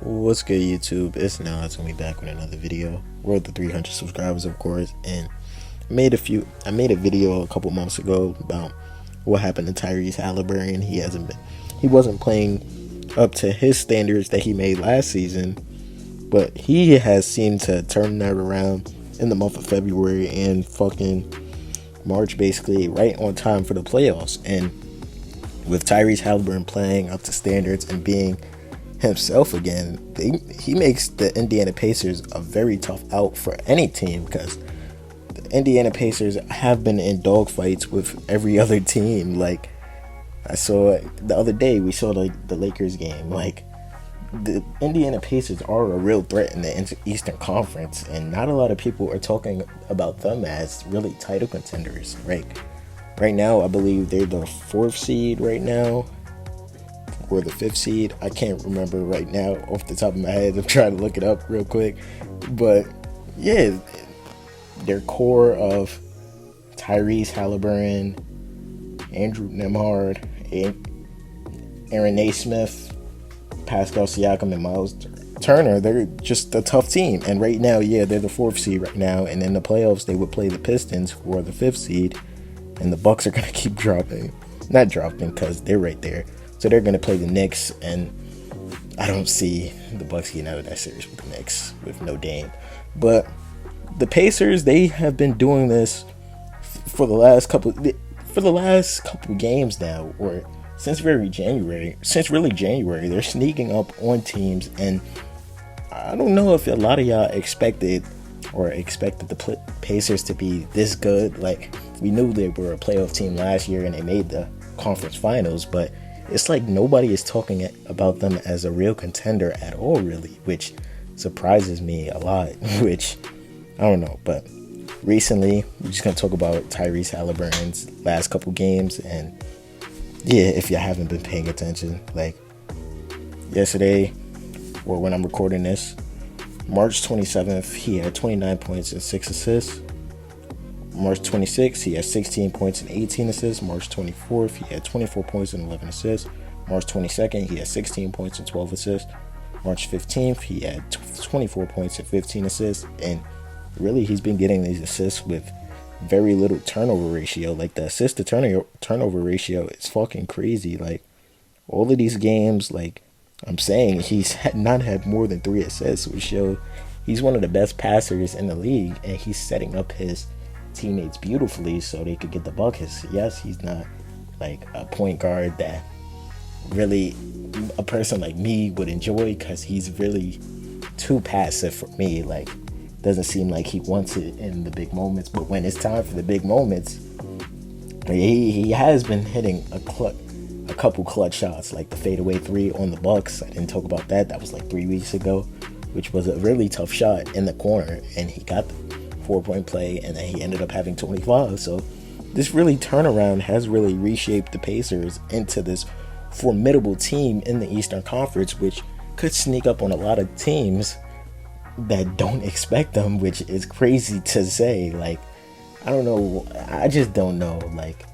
What's good, YouTube? It's Nas, and we back with another video. We're at the 300 subscribers, of course, and I made a video a couple months ago about what happened to Tyrese Haliburton. He wasn't playing up to his standards that he made last season, but he has seemed to turn that around in the month of February and fucking March, basically right on time for the playoffs. And with Tyrese Haliburton playing up to standards and being himself again, he makes the Indiana Pacers a very tough out for any team, because the Indiana Pacers have been in dogfights with every other team. Like, I saw the other day, we saw the Lakers game. Like, the Indiana Pacers are a real threat in the Eastern Conference, and not a lot of people are talking about them as really title contenders. Right now, I believe they're the 4th seed right now, or the 5th seed. I can't remember right now off the top of my head. I'm trying to look it up real quick. But yeah, their core of Tyrese Haliburton, Andrew Nemhard, Aaron Naismith, Pascal Siakam, and Miles Turner, they're just a tough team. And right now, yeah, they're the 4th seed right now. And in the playoffs, they would play the Pistons, who are the 5th seed. And the Bucks are going to keep dropping. Not dropping, because they're right there. So they're going to play the Knicks, and I don't see the Bucks getting out of that series with the Knicks with no Dame. But the Pacers, they have been doing this for the last couple games now, or since really January, they're sneaking up on teams, and I don't know if a lot of y'all expected the Pacers to be this good. Like, we knew they were a playoff team last year and they made the conference finals, but it's like nobody is talking about them as a real contender at all, really, which surprises me a lot, which I don't know. But recently, we're just going to talk about Tyrese Haliburton's last couple games. And yeah, if you haven't been paying attention, like yesterday, or when I'm recording this, March 27th, he had 29 points and 6 assists. March 26th, he had 16 points and 18 assists. March 24th, he had 24 points and 11 assists. March 22nd, he had 16 points and 12 assists. March 15th, he had 24 points and 15 assists. And really, he's been getting these assists with very little turnover ratio. Like, the assist to turnover ratio is fucking crazy. Like, all of these games, like I'm saying, he's not had more than 3 assists, which show he's one of the best passers in the league, and he's setting up his teammates beautifully so they could get the buckets. Yes, he's not like a point guard that really a person like me would enjoy, because he's really too passive for me. Like, doesn't seem like he wants it in the big moments, but when it's time for the big moments, he has been hitting a couple clutch shots, like the fadeaway 3 on the Bucks. I didn't talk about that. That was like 3 weeks ago, which was a really tough shot in the corner, and he got the 4-point play, and then he ended up having 25. So this really turnaround has really reshaped the Pacers into this formidable team in the Eastern Conference, which could sneak up on a lot of teams that don't expect them, which is crazy to say. Like, I don't know. I just don't know. Like,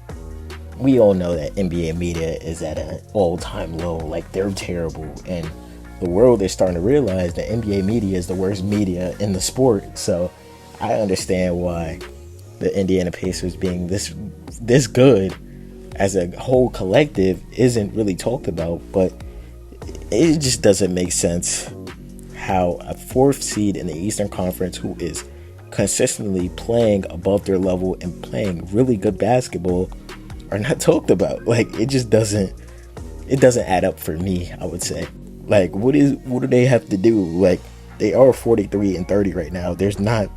we all know that NBA media is at an all-time low. Like, they're terrible, and the world is starting to realize that NBA media is the worst media in the sport. So I understand why the Indiana Pacers being this good as a whole collective isn't really talked about, but it just doesn't make sense how a 4th seed in the Eastern Conference, who is consistently playing above their level and playing really good basketball, are not talked about. Like, it doesn't add up for me, I would say. Like, what do they have to do? Like, they are 43 and 30 right now. There's not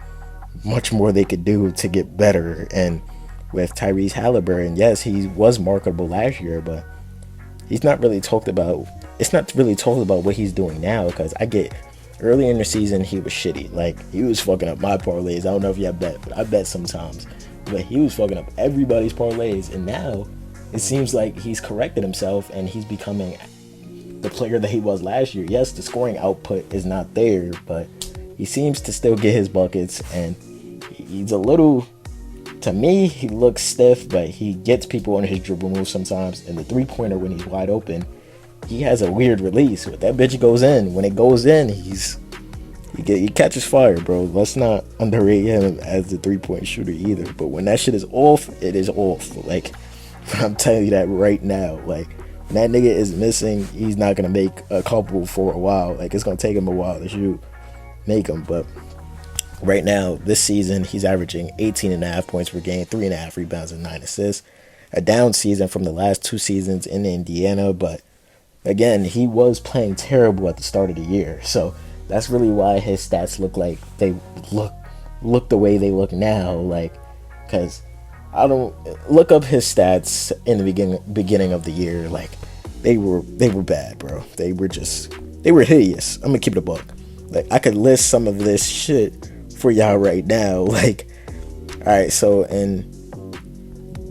much more they could do to get better. And with Tyrese Haliburton, yes, he was marketable last year, but he's not really talked about. It's not really talked about what he's doing now, because I get early in the season he was shitty. Like, he was fucking up my parlays. I don't know if y'all bet, but I bet sometimes. But he was fucking up everybody's parlays, and now it seems like he's corrected himself and he's becoming the player that he was last year. Yes, the scoring output is not there, but he seems to still get his buckets, and he's a little, to me, he looks stiff, but he gets people on his dribble move sometimes. And the 3-pointer, when he's wide open, he has a weird release. When that bitch goes in, when it goes in, he catches fire, bro. Let's not underrate him as the 3-point shooter either. But when that shit is off, it is off. Like, I'm telling you that right now. Like, when that nigga is missing, he's not gonna make a couple for a while. Like, it's gonna take him a while to make them. But right now, this season, he's averaging 18.5 points per game, 3.5 rebounds, and 9 assists. A down season from the last 2 seasons in Indiana, but again, he was playing terrible at the start of the year. So that's really why his stats look like they look the way they look now. Like, because I don't look up his stats in the beginning of the year. Like, they were bad, bro. They were hideous. I'm gonna keep it a buck. Like, I could list some of this shit for y'all right now. Like, all right, so in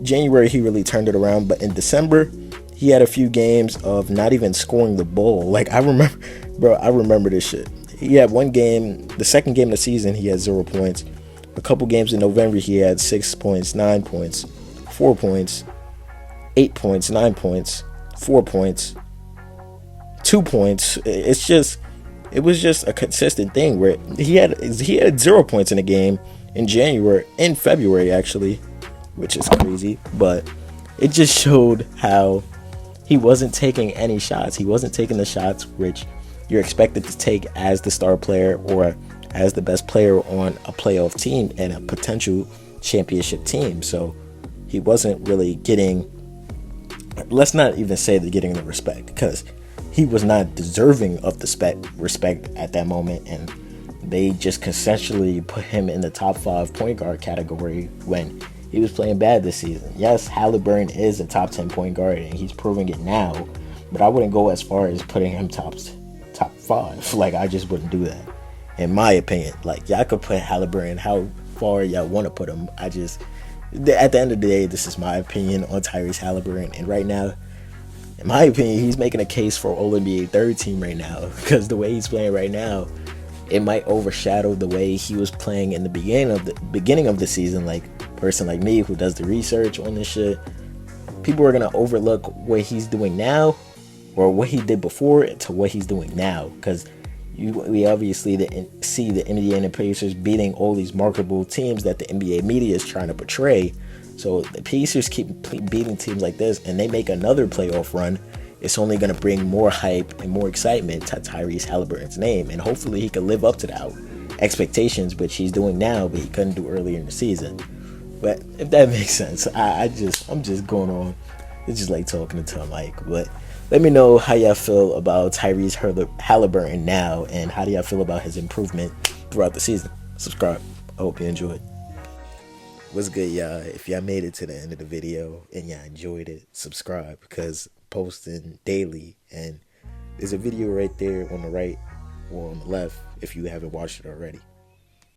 January he really turned it around, but in December he had a few games of not even scoring the ball. Like, I remember this shit. He had one game, the second game of the season, he had 0 points. A couple games in November, he had 6 points, 9 points, 4 points, 8 points, 9 points, 4 points, 2 points. It was just a consistent thing where he had 0 points in a game in February actually, which is crazy. But it just showed how he wasn't taking any shots. He wasn't taking the shots which you're expected to take as the star player or as the best player on a playoff team and a potential championship team. So he wasn't really getting, let's not even say that getting the respect, because he was not deserving of the respect at that moment, and they just consensually put him in the top 5 point guard category when he was playing bad this season. Yes, Haliburton is a top 10 point guard and he's proving it now, but I wouldn't go as far as putting him top 5. Like, I just wouldn't do that, in my opinion. Like, y'all could put Haliburton how far y'all want to put him. At the end of the day, this is my opinion on Tyrese Haliburton, and right now, in my opinion, he's making a case for All-NBA third team right now, because the way he's playing right now, it might overshadow the way he was playing in the beginning of the season. Like, a person like me who does the research on this shit, people are gonna overlook what he's doing now, or what he did before, to what he's doing now, because we obviously see the Indiana Pacers beating all these marketable teams that the NBA media is trying to portray. So the Pacers keep beating teams like this, and they make another playoff run. It's only going to bring more hype and more excitement to Tyrese Haliburton's name, and hopefully he can live up to that expectations, which he's doing now, but he couldn't do earlier in the season. But if that makes sense, I'm just going on. It's just like talking into a mic. But let me know how y'all feel about Tyrese Haliburton now, and how do y'all feel about his improvement throughout the season. Subscribe. I hope you enjoyed. What's good, y'all? If y'all made it to the end of the video and y'all enjoyed it, subscribe, because posting daily, and there's a video right there on the right or on the left if you haven't watched it already.